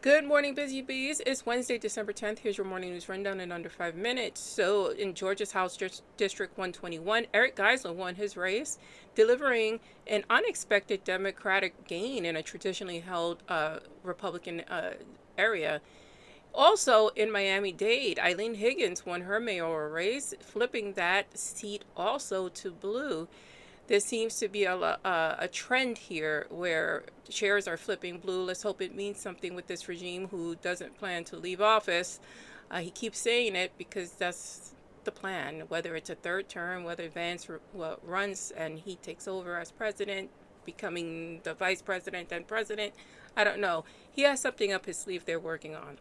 Good morning, Busy Bees. It's Wednesday, December 10th. Here's your morning news rundown in under 5 minutes. So, in Georgia's House District 121, Eric Ghislaine won his race, delivering an unexpected Democratic gain in a traditionally held Republican area. Also, in Miami-Dade, Eileen Higgins won her mayoral race, flipping that seat also to blue. There seems to be a trend here where chairs are flipping blue. Let's hope it means something with this regime who doesn't plan to leave office. He keeps saying it because that's the plan, whether it's a third term, whether Vance runs and he takes over as president, becoming the vice president and president. I don't know. He has something up his sleeve they're working on.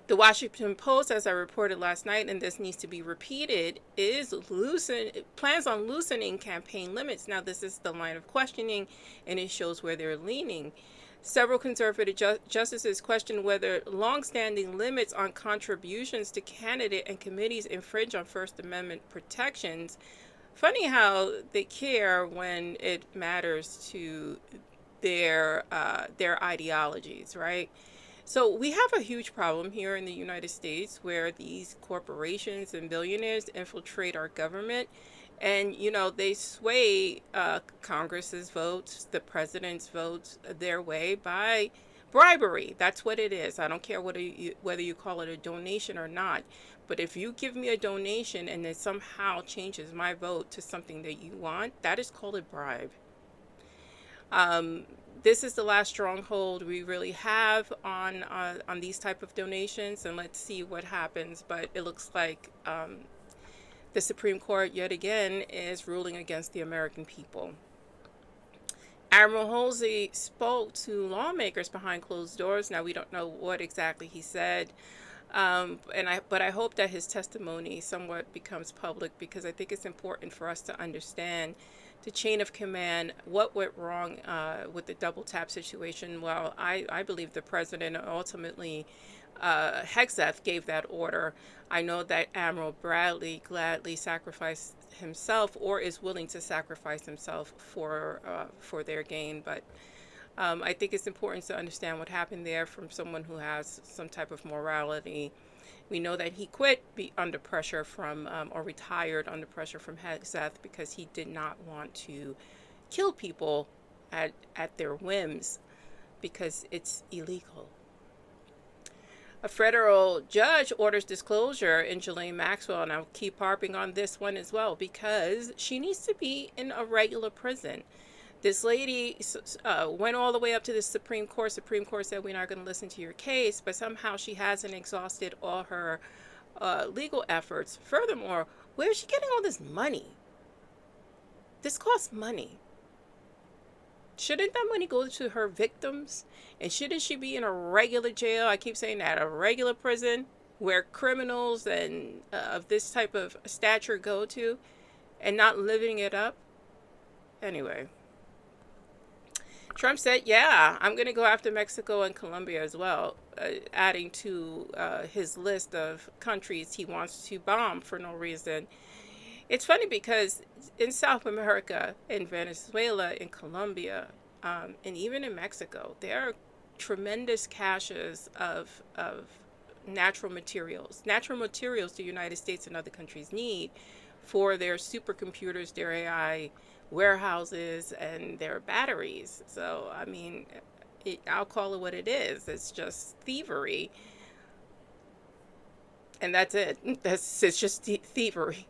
The Washington Post, as I reported last night, and this needs to be repeated, plans on loosening campaign limits. Now, this is the line of questioning, and it shows where they're leaning. Several conservative justices question whether longstanding limits on contributions to candidate and committees infringe on First Amendment protections. Funny how they care when it matters to their ideologies, right? So we have a huge problem here in the United States where these corporations and billionaires infiltrate our government, and they sway Congress's votes, the president's votes their way by bribery. That's what it is. I don't care whether you call it a donation or not, but if you give me a donation and it somehow changes my vote to something that you want, that is called a bribe. This is the last stronghold we really have on these type of donations, and let's see what happens. But it looks like the Supreme Court yet again is ruling against the American people. Admiral Holsey spoke to lawmakers behind closed doors. Now, we don't know what exactly he said, but I hope that his testimony somewhat becomes public, because I think it's important for us to understand the chain of command, what went wrong with the double tap situation. Well, I believe the president ultimately, Hegseth, gave that order. I know that Admiral Bradley gladly sacrificed himself, or is willing to sacrifice himself for their gain. But I think it's important to understand what happened there from someone who has some type of morality. We know that he quit under pressure from, or retired under pressure from Hegseth, because he did not want to kill people at their whims, because it's illegal. A federal judge orders disclosure in Ghislaine Maxwell, and I'll keep harping on this one as well, because she needs to be in a regular prison. This lady went all the way up to the Supreme Court. Supreme Court said, we're not going to listen to your case, but somehow she hasn't exhausted all her legal efforts. Furthermore, where is she getting all this money? This costs money. Shouldn't that money go to her victims? And shouldn't she be in a regular jail? I keep saying that, a regular prison where criminals and of this type of stature go to, and not living it up? Anyway. Trump said, yeah, I'm going to go after Mexico and Colombia as well, adding to his list of countries he wants to bomb for no reason. It's funny because in South America, in Venezuela, in Colombia, and even in Mexico, there are tremendous caches of natural materials. Natural materials the United States and other countries need for their supercomputers, their AI warehouses, and their batteries. So, I mean, I'll call it what it is. It's just thievery. And that's it. It's just thievery.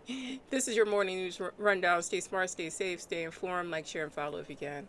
This is your morning news rundown. Stay smart, stay safe, stay informed. Like, share, and follow if you can.